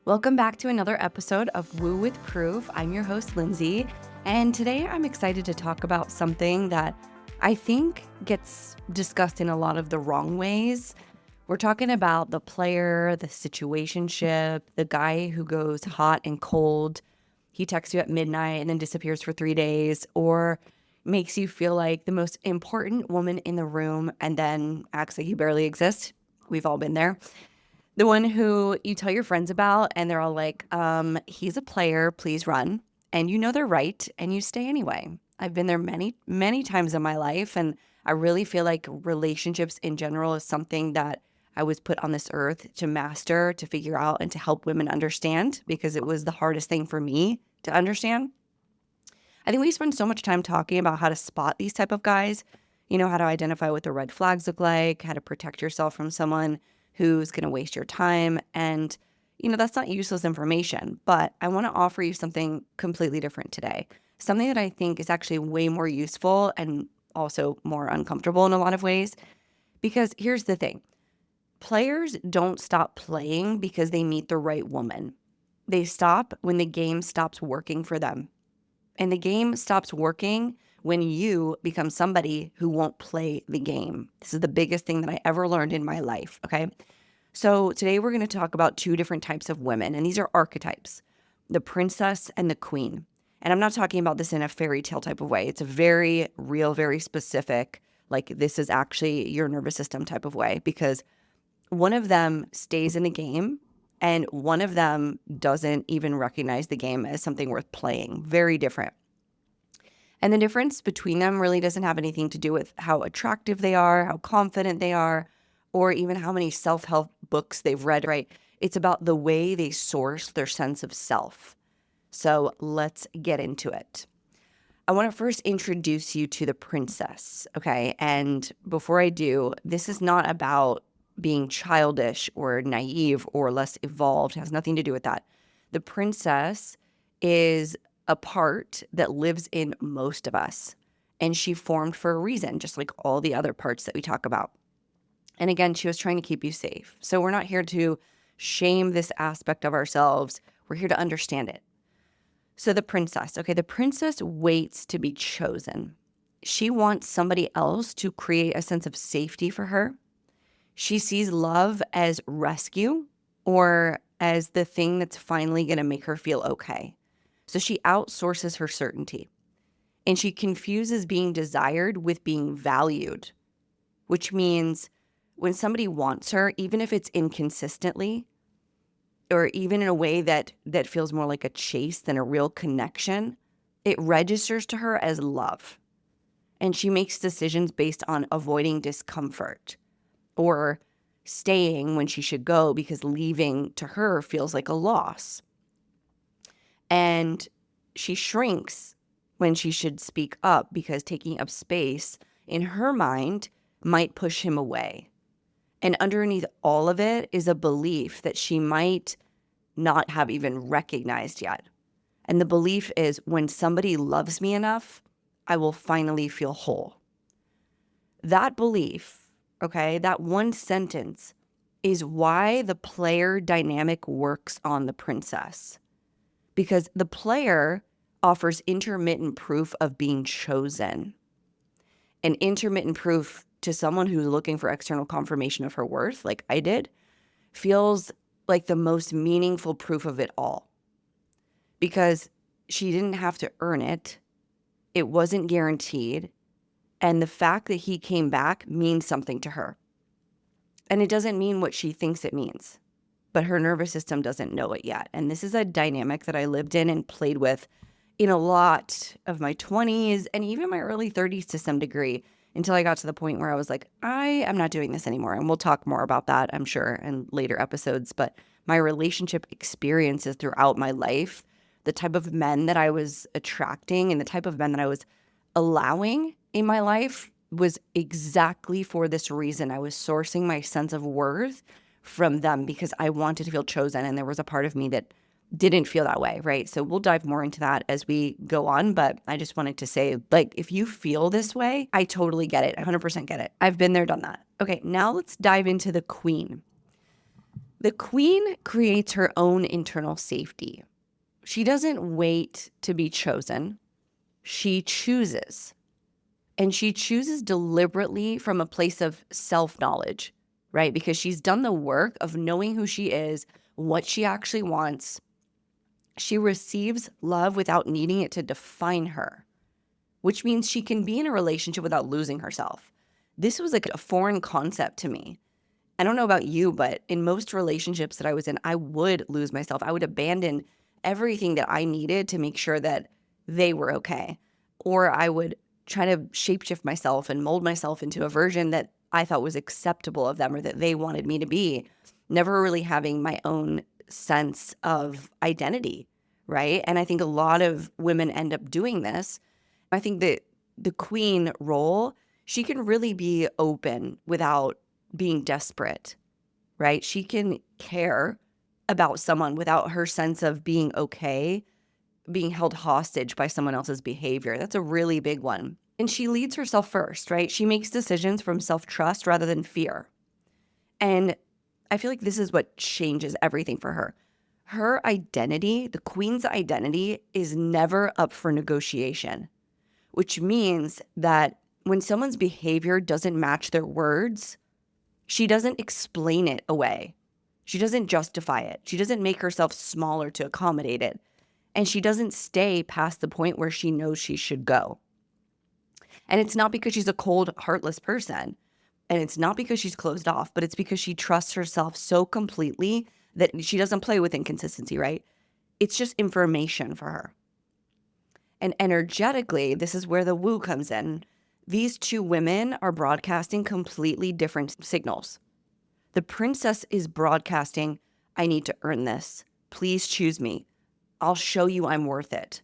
Welcome back to another episode of Woo with Proof. I'm your host, Lindsay, and today I'm excited to talk about something that I think gets discussed in a lot of the wrong ways. We're talking about the player, the situationship, the guy who goes hot and cold. He texts you at midnight and then disappears for 3 days, or makes you feel like the most important woman in the room and then acts like you barely exist. We've all been there. The one who you tell your friends about and they're all like, he's a player, please run. And you know they're right and you stay anyway. I've been there many, many times in my life. And I really feel like relationships in general is something that I was put on this earth to master, to figure out, and to help women understand, because it was the hardest thing for me to understand. I think we spend so much time talking about how to spot these type of guys, how to identify what the red flags look like, how to protect yourself from someone who's going to waste your time. And, that's not useless information, but I want to offer you something completely different today. Something that I think is actually way more useful and also more uncomfortable in a lot of ways. Because here's the thing. Players don't stop playing because they meet the right woman. They stop when the game stops working for them. And the game stops working when you become somebody who won't play the game. This is the biggest thing that I ever learned in my life, okay? So today we're going to talk about two different types of women, and these are archetypes, the princess and the queen. And I'm not talking about this in a fairy tale type of way. It's a very real, very specific, like this is actually your nervous system type of way, because one of them stays in the game and one of them doesn't even recognize the game as something worth playing. Very different. And the difference between them really doesn't have anything to do with how attractive they are, how confident they are, or even how many self-help books they've read, right? It's about the way they source their sense of self. So let's get into it. I want to first introduce you to the princess, okay? And before I do, this is not about being childish or naive or less evolved. It has nothing to do with that. The princess is a part that lives in most of us, and she formed for a reason, just like all the other parts that we talk about. And again, she was trying to keep you safe. So we're not here to shame this aspect of ourselves. We're here to understand it. So the princess, okay, the princess waits to be chosen. She wants somebody else to create a sense of safety for her. She sees love as rescue or as the thing that's finally going to make her feel okay. So she outsources her certainty, and she confuses being desired with being valued, which means when somebody wants her, even if it's inconsistently or even in a way that feels more like a chase than a real connection, it registers to her as love. And she makes decisions based on avoiding discomfort or staying when she should go because leaving to her feels like a loss. And she shrinks when she should speak up because taking up space in her mind might push him away. And underneath all of it is a belief that she might not have even recognized yet. And the belief is, when somebody loves me enough, I will finally feel whole. That belief, okay, that one sentence is why the player dynamic works on the princess. Because the player offers intermittent proof of being chosen. And intermittent proof to someone who's looking for external confirmation of her worth, like I did, feels like the most meaningful proof of it all. Because she didn't have to earn it. It wasn't guaranteed. And the fact that he came back means something to her. And it doesn't mean what she thinks it means. But her nervous system doesn't know it yet. And this is a dynamic that I lived in and played with in a lot of my 20s and even my early 30s to some degree, until I got to the point where I was like, I am not doing this anymore. And we'll talk more about that, I'm sure, in later episodes. But my relationship experiences throughout my life, the type of men that I was attracting and the type of men that I was allowing in my life was exactly for this reason. I was sourcing my sense of worth from them because I wanted to feel chosen. And there was a part of me that didn't feel that way, right? So we'll dive more into that as we go on. But I just wanted to say, like, if you feel this way, I totally get it. I 100% get it. I've been there, done that. Okay, now let's dive into the queen. The queen creates her own internal safety. She doesn't wait to be chosen. She chooses. And she chooses deliberately from a place of self-knowledge, right? Because she's done the work of knowing who she is, what she actually wants. She receives love without needing it to define her, which means she can be in a relationship without losing herself. This was like a foreign concept to me. I don't know about you, but in most relationships that I was in, I would lose myself. I would abandon everything that I needed to make sure that they were okay. Or I would try to shapeshift myself and mold myself into a version that I thought was acceptable of them or that they wanted me to be, never really having my own sense of identity, right? And I think a lot of women end up doing this. I think that the queen role, she can really be open without being desperate, right? She can care about someone without her sense of being okay, being held hostage by someone else's behavior. That's a really big one. And she leads herself first, right? She makes decisions from self-trust rather than fear. And I feel like this is what changes everything for her. Her identity, the queen's identity, is never up for negotiation, which means that when someone's behavior doesn't match their words, she doesn't explain it away. She doesn't justify it. She doesn't make herself smaller to accommodate it. And she doesn't stay past the point where she knows she should go. And it's not because she's a cold, heartless person. And it's not because she's closed off, but it's because she trusts herself so completely that she doesn't play with inconsistency, right? It's just information for her. And energetically, this is where the woo comes in. These two women are broadcasting completely different signals. The princess is broadcasting, I need to earn this. Please choose me. I'll show you I'm worth it.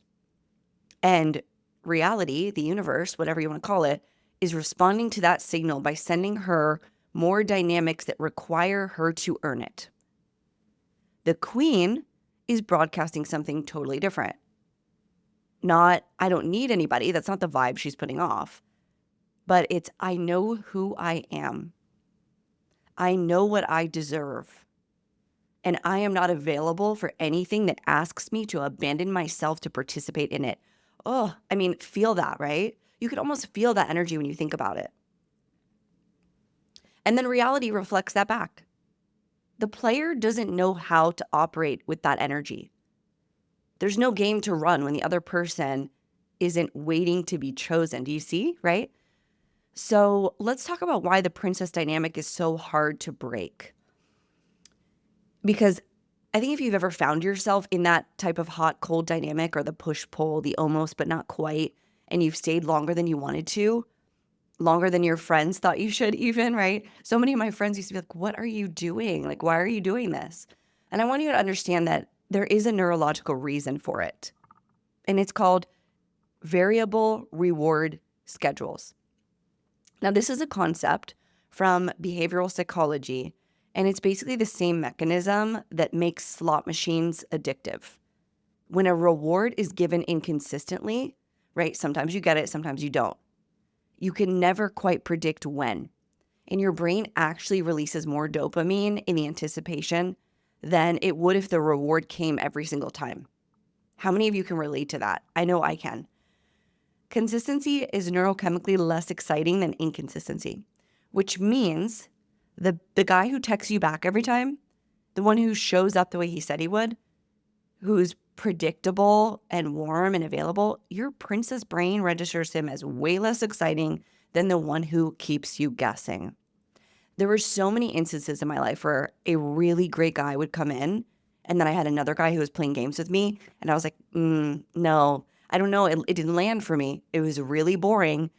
And reality, the universe, whatever you want to call it, is responding to that signal by sending her more dynamics that require her to earn it. The queen is broadcasting something totally different. Not, I don't need anybody. That's not the vibe she's putting off. But it's, I know who I am. I know what I deserve. And I am not available for anything that asks me to abandon myself to participate in it. Oh, I mean, feel that, right? You can almost feel that energy when you think about it. And then reality reflects that back. The player doesn't know how to operate with that energy. There's no game to run when the other person isn't waiting to be chosen. Do you see, right? So let's talk about why the princess dynamic is so hard to break. Because I think if you've ever found yourself in that type of hot-cold dynamic or the push-pull, the almost but not quite, and you've stayed longer than you wanted to, longer than your friends thought you should even, right? So many of my friends used to be like, what are you doing? Like, why are you doing this? And I want you to understand that there is a neurological reason for it. And it's called variable reward schedules. Now, this is a concept from behavioral psychology, and it's basically the same mechanism that makes slot machines addictive. When a reward is given inconsistently, right? Sometimes you get it, sometimes you don't. You can never quite predict when. And your brain actually releases more dopamine in the anticipation than it would if the reward came every single time. How many of you can relate to that? I know I can. Consistency is neurochemically less exciting than inconsistency, which means the guy who texts you back every time, the one who shows up the way he said he would, who's predictable and warm and available, your princess brain registers him as way less exciting than the one who keeps you guessing. There were so many instances in my life where a really great guy would come in, and then I had another guy who was playing games with me, and I was like, no, I don't know. It didn't land for me. It was really boring,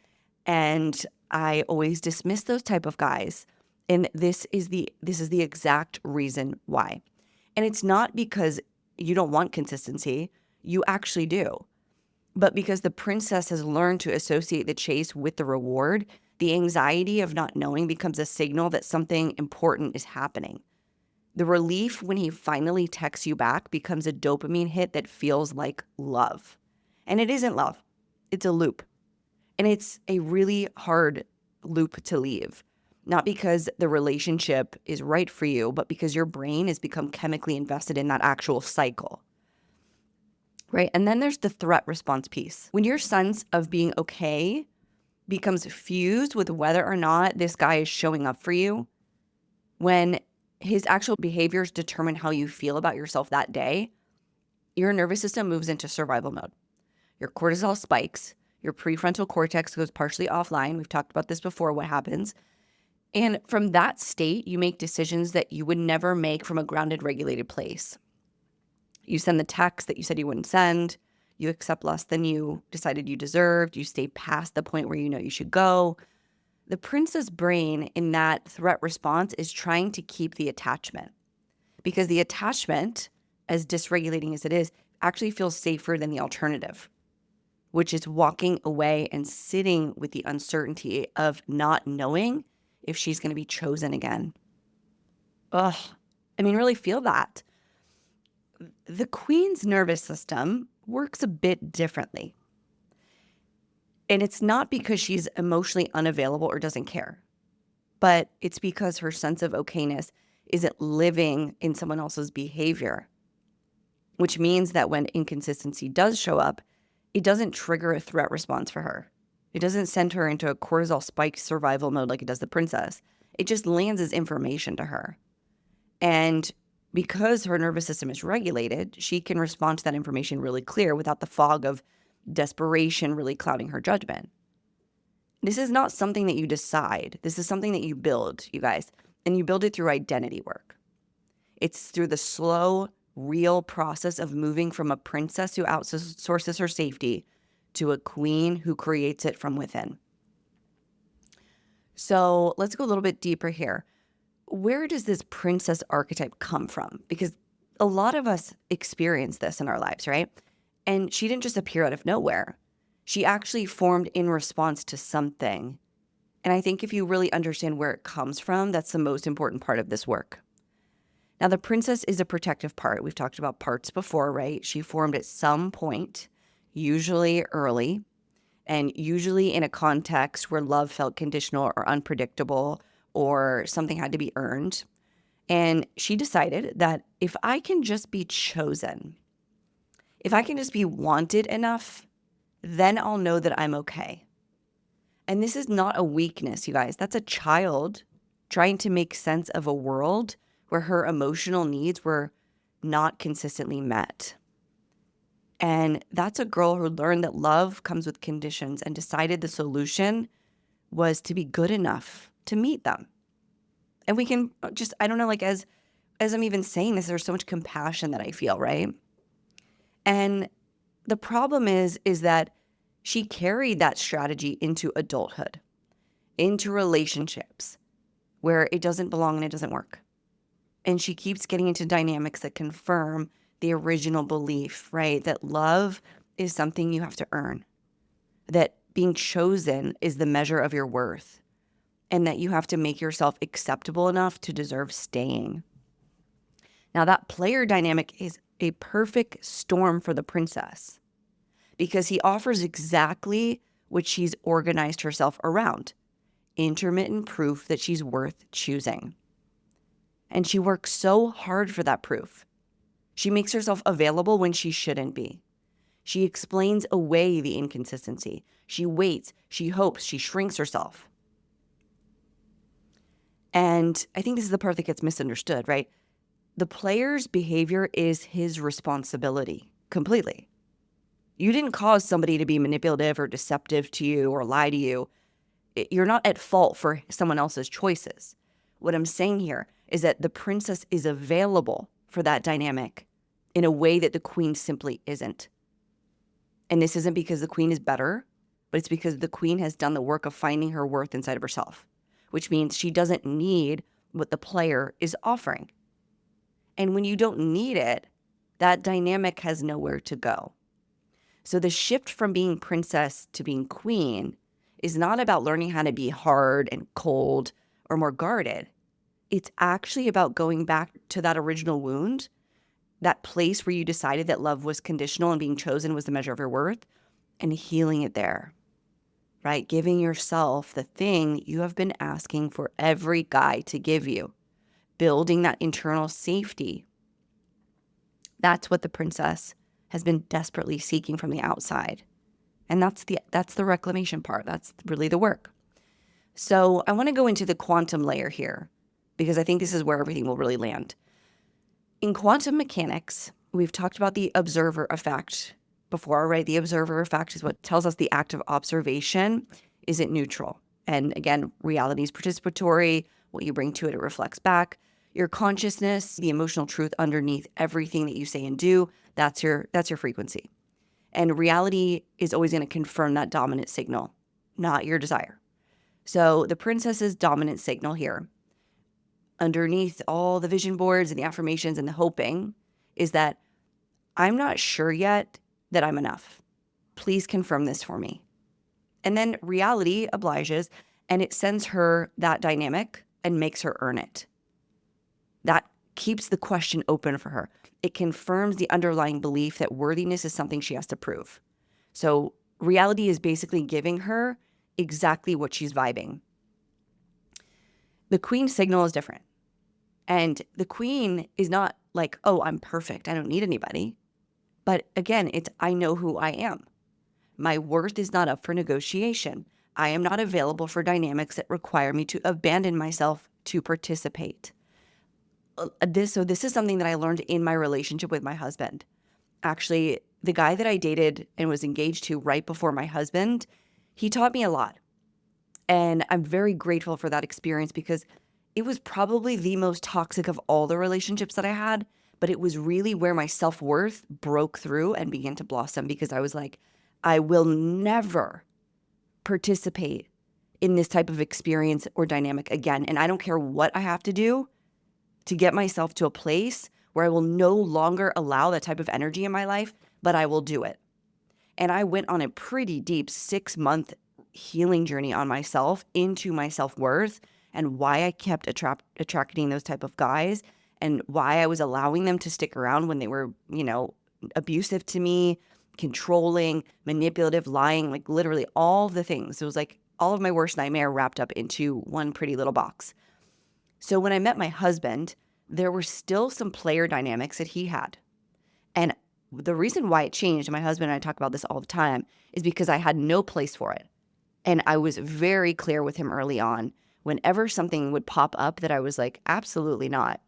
and I always dismiss those type of guys. And this is the exact reason why. And it's not because you don't want consistency. You actually do. But because the princess has learned to associate the chase with the reward, the anxiety of not knowing becomes a signal that something important is happening. The relief when he finally texts you back becomes a dopamine hit that feels like love. And it isn't love. It's a loop. And it's a really hard loop to leave not because the relationship is right for you, but because your brain has become chemically invested in that actual cycle, right? And then there's the threat response piece. When your sense of being okay becomes fused with whether or not this guy is showing up for you, when his actual behaviors determine how you feel about yourself that day, your nervous system moves into survival mode. Your cortisol spikes, your prefrontal cortex goes partially offline. We've talked about this before, what happens. And from that state, you make decisions that you would never make from a grounded, regulated place. You send the text that you said you wouldn't send. You accept less than you decided you deserved. You stay past the point where you know you should go. The princess brain in that threat response is trying to keep the attachment, because the attachment, as dysregulating as it is, actually feels safer than the alternative, which is walking away and sitting with the uncertainty of not knowing if she's going to be chosen again. Ugh. I mean, really feel that. The queen's nervous system works a bit differently. And it's not because she's emotionally unavailable or doesn't care, but it's because her sense of okayness isn't living in someone else's behavior, which means that when inconsistency does show up, it doesn't trigger a threat response for her. It doesn't send her into a cortisol spike survival mode like it does the princess. It just lands as information to her. And because her nervous system is regulated, she can respond to that information really clear without the fog of desperation really clouding her judgment. This is not something that you decide. This is something that you build, you guys. And you build it through identity work. It's through the slow, real process of moving from a princess who outsources her safety to a queen who creates it from within. So let's go a little bit deeper here. Where does this princess archetype come from? Because a lot of us experience this in our lives, right? And she didn't just appear out of nowhere. She actually formed in response to something. And I think if you really understand where it comes from, that's the most important part of this work. Now, the princess is a protective part. We've talked about parts before, right? She formed at some point, usually early, and usually in a context where love felt conditional or unpredictable, or something had to be earned. And she decided that if I can just be chosen, if I can just be wanted enough, then I'll know that I'm okay. And this is not a weakness, you guys. That's a child trying to make sense of a world where her emotional needs were not consistently met. And that's a girl who learned that love comes with conditions and decided the solution was to be good enough to meet them. And we can just, I don't know, like as I'm even saying this, there's so much compassion that I feel, right? And the problem is that she carried that strategy into adulthood, into relationships where it doesn't belong and it doesn't work. And she keeps getting into dynamics that confirm the original belief, right? That love is something you have to earn, that being chosen is the measure of your worth, and that you have to make yourself acceptable enough to deserve staying. Now, that player dynamic is a perfect storm for the princess because he offers exactly what she's organized herself around: intermittent proof that she's worth choosing. And she works so hard for that proof. She makes herself available when she shouldn't be. She explains away the inconsistency. She waits, she hopes, she shrinks herself. And I think this is the part that gets misunderstood, right? The player's behavior is his responsibility completely. You didn't cause somebody to be manipulative or deceptive to you or lie to you. You're not at fault for someone else's choices. What I'm saying here is that the princess is available for that dynamic in a way that the queen simply isn't. And this isn't because the queen is better, but it's because the queen has done the work of finding her worth inside of herself, which means she doesn't need what the player is offering. And when you don't need it, that dynamic has nowhere to go. So the shift from being princess to being queen is not about learning how to be hard and cold or more guarded. It's actually about going back to that original wound, that place where you decided that love was conditional and being chosen was the measure of your worth, and healing it there. right? Giving yourself the thing you have been asking for every guy to give you, building that internal safety. That's what the princess has been desperately seeking from the outside. And that's the reclamation part. That's really the work. So I want to go into the quantum layer here because I think this is where everything will really land. In quantum mechanics, we've talked about the observer effect before, right? The observer effect is what tells us the act of observation isn't neutral. And again, reality is participatory. What you bring to it, it reflects back. Your consciousness, the emotional truth underneath everything that you say and do, that's your frequency. And reality is always going to confirm that dominant signal, not your desire. So the princess's dominant signal here, underneath all the vision boards and the affirmations and the hoping, is that I'm not sure yet that I'm enough. Please confirm this for me. And then reality obliges, and it sends her that dynamic and makes her earn it. That keeps the question open for her. It confirms the underlying belief that worthiness is something she has to prove. So reality is basically giving her exactly what she's vibing. The queen signal is different. And the queen is not like, oh, I'm perfect, I don't need anybody. But again, it's I know who I am. My worth is not up for negotiation. I am not available for dynamics that require me to abandon myself to participate. This is something that I learned in my relationship with my husband. Actually, the guy that I dated and was engaged to right before my husband, he taught me a lot. And I'm very grateful for that experience because it was probably the most toxic of all the relationships that I had, but it was really where my self-worth broke through and began to blossom because I was like, I will never participate in this type of experience or dynamic again. And I don't care what I have to do to get myself to a place where I will no longer allow that type of energy in my life, but I will do it. And I went on a pretty deep 6-month healing journey on myself into my self-worth and why I kept attracting those type of guys and why I was allowing them to stick around when they were, abusive to me, controlling, manipulative, lying, like literally all the things. It was like all of my worst nightmare wrapped up into one pretty little box. So when I met my husband, there were still some player dynamics that he had. And the reason why it changed, and my husband and I talk about this all the time, is because I had no place for it. And I was very clear with him early on. Whenever something would pop up that I was like, absolutely not,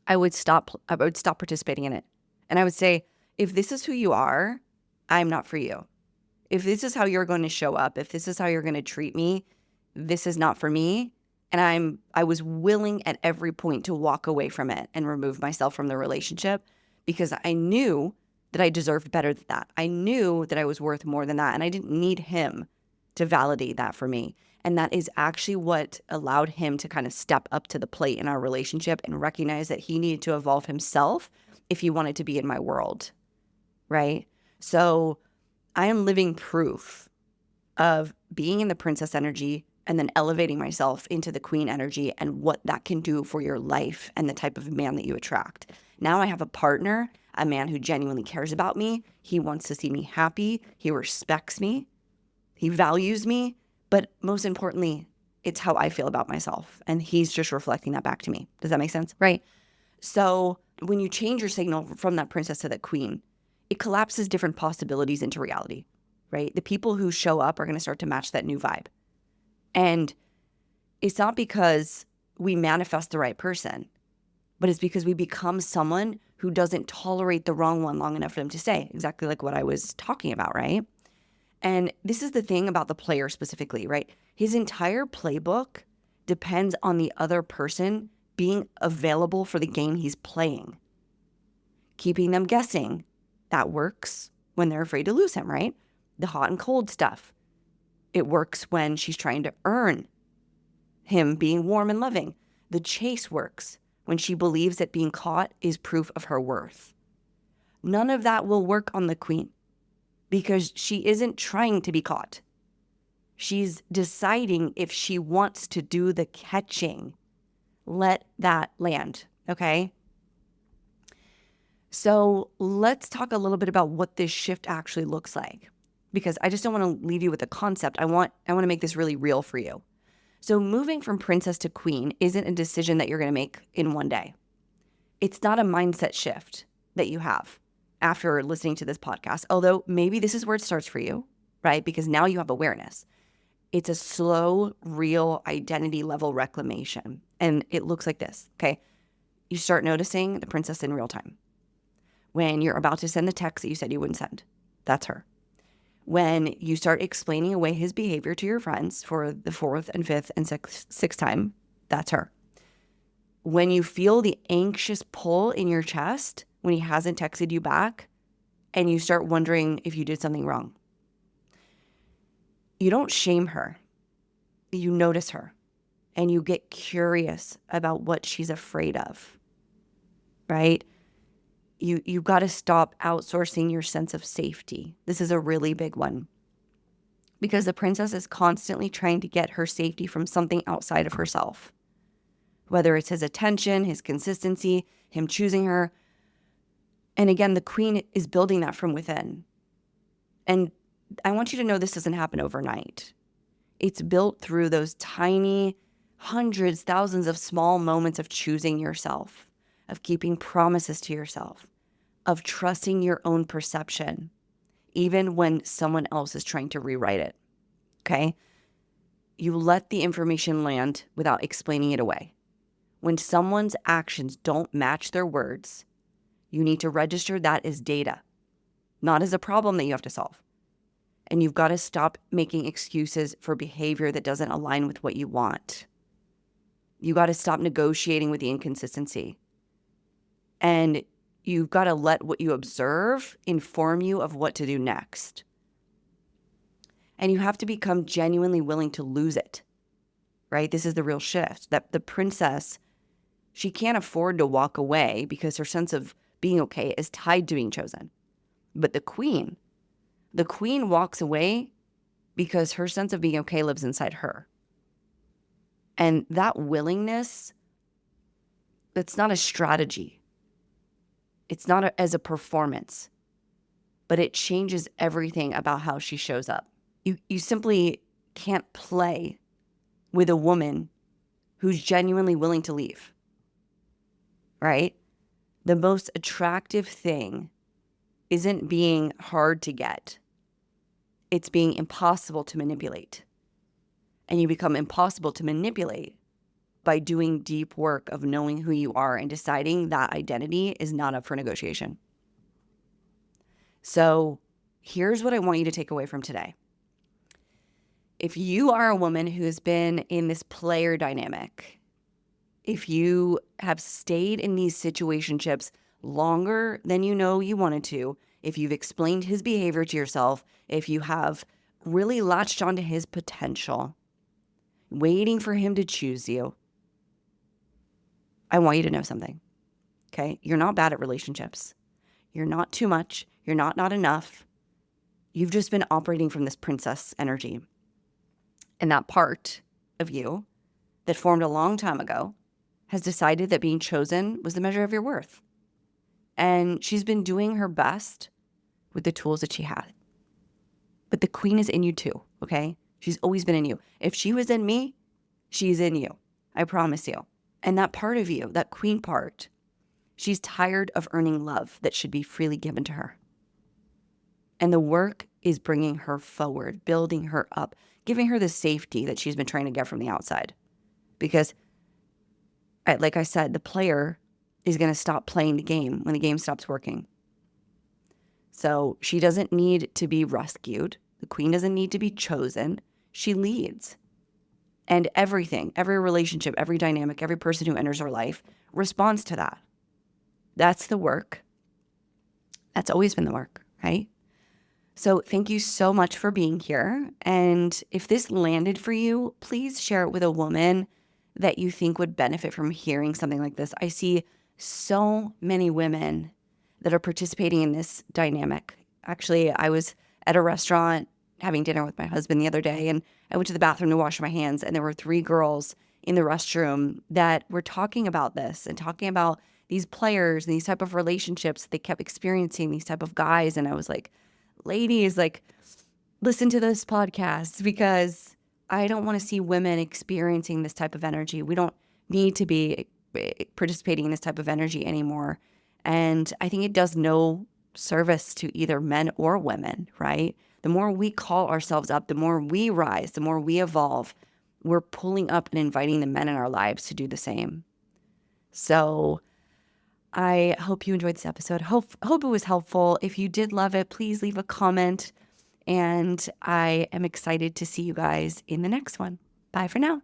I would stop participating in it. And I would say, if this is who you are, I'm not for you. If this is how you're going to show up, if this is how you're going to treat me, this is not for me. And I was willing at every point to walk away from it and remove myself from the relationship because I knew that I deserved better than that. I knew that I was worth more than that. And I didn't need him to validate that for me. And that is actually what allowed him to kind of step up to the plate in our relationship and recognize that he needed to evolve himself if he wanted to be in my world, right? So I am living proof of being in the princess energy and then elevating myself into the queen energy and what that can do for your life and the type of man that you attract. Now I have a partner, a man who genuinely cares about me. He wants to see me happy. He respects me. He values me. But most importantly, it's how I feel about myself. And he's just reflecting that back to me. Does that make sense? Right. So when you change your signal from that princess to that queen, it collapses different possibilities into reality, right? The people who show up are going to start to match that new vibe. And it's not because we manifest the right person, but it's because we become someone who doesn't tolerate the wrong one long enough for them to stay, exactly like what I was talking about, right? And this is the thing about the player specifically, right? His entire playbook depends on the other person being available for the game he's playing. Keeping them guessing, that works when they're afraid to lose him, right? The hot and cold stuff. It works when she's trying to earn him being warm and loving. The chase works when she believes that being caught is proof of her worth. None of that will work on the queen because she isn't trying to be caught. She's deciding if she wants to do the catching. Let that land, okay? So let's talk a little bit about what this shift actually looks like. because I just don't want to leave you with a concept. I want to make this really real for you. So moving from princess to queen isn't a decision that you're going to make in one day. It's not a mindset shift that you have after listening to this podcast, although maybe this is where it starts for you, right? Because now you have awareness. It's a slow, real identity level reclamation. And it looks like this, okay? You start noticing the princess in real time. When you're about to send the text that you said you wouldn't send, that's her. When you start explaining away his behavior to your friends for the fourth and fifth and sixth time, that's her. When you feel the anxious pull in your chest when he hasn't texted you back and you start wondering if you did something wrong, you don't shame her. You notice her and you get curious about what she's afraid of, right? You got to stop outsourcing your sense of safety. This is a really big one because the princess is constantly trying to get her safety from something outside of herself, whether it's his attention, his consistency, him choosing her. And again, the queen is building that from within. And I want you to know this doesn't happen overnight. It's built through those tiny hundreds, thousands of small moments of choosing yourself, of keeping promises to yourself, of trusting your own perception, even when someone else is trying to rewrite it, okay? You let the information land without explaining it away. When someone's actions don't match their words, you need to register that as data, not as a problem that you have to solve. And you've got to stop making excuses for behavior that doesn't align with what you want. You got to stop negotiating with the inconsistency. And you've got to let what you observe inform you of what to do next. And you have to become genuinely willing to lose it, right? This is the real shift. That the princess, she can't afford to walk away because her sense of being okay is tied to being chosen. But the queen walks away because her sense of being okay lives inside her. And that willingness, it's not a strategy. It's not as a performance, but it changes everything about how she shows up. You simply can't play with a woman who's genuinely willing to leave, right? The most attractive thing isn't being hard to get. It's being impossible to manipulate. And you become impossible to manipulate by doing deep work of knowing who you are and deciding that identity is not up for negotiation. So here's what I want you to take away from today. If you are a woman who has been in this player dynamic, if you have stayed in these situationships longer than you know you wanted to, if you've explained his behavior to yourself, if you have really latched onto his potential, waiting for him to choose you, I want you to know something, okay? You're not bad at relationships. You're not too much. You're not enough. You've just been operating from this princess energy. And that part of you that formed a long time ago has decided that being chosen was the measure of your worth. And she's been doing her best with the tools that she had. But the queen is in you too, okay? She's always been in you. If she was in me, she's in you. I promise you. And that part of you, that queen part, she's tired of earning love that should be freely given to her. And the work is bringing her forward, building her up, giving her the safety that she's been trying to get from the outside. Because, like I said, the player is going to stop playing the game when the game stops working. So she doesn't need to be rescued. The queen doesn't need to be chosen. She leads. And everything, every relationship, every dynamic, every person who enters her life responds to that. That's the work. That's always been the work, right? So thank you so much for being here. And if this landed for you, please share it with a woman that you think would benefit from hearing something like this. I see so many women that are participating in this dynamic. Actually, I was at a restaurant having dinner with my husband the other day, and I went to the bathroom to wash my hands, and there were 3 girls in the restroom that were talking about this and talking about these players and these type of relationships they kept experiencing, these type of guys. And I was like, ladies, like, listen to this podcast because I don't want to see women experiencing this type of energy. We don't need to be participating in this type of energy anymore. And I think it does no service to either men or women, right? The more we call ourselves up, the more we rise, the more we evolve, we're pulling up and inviting the men in our lives to do the same. So I hope you enjoyed this episode. Hope it was helpful. If you did love it, please leave a comment. And I am excited to see you guys in the next one. Bye for now.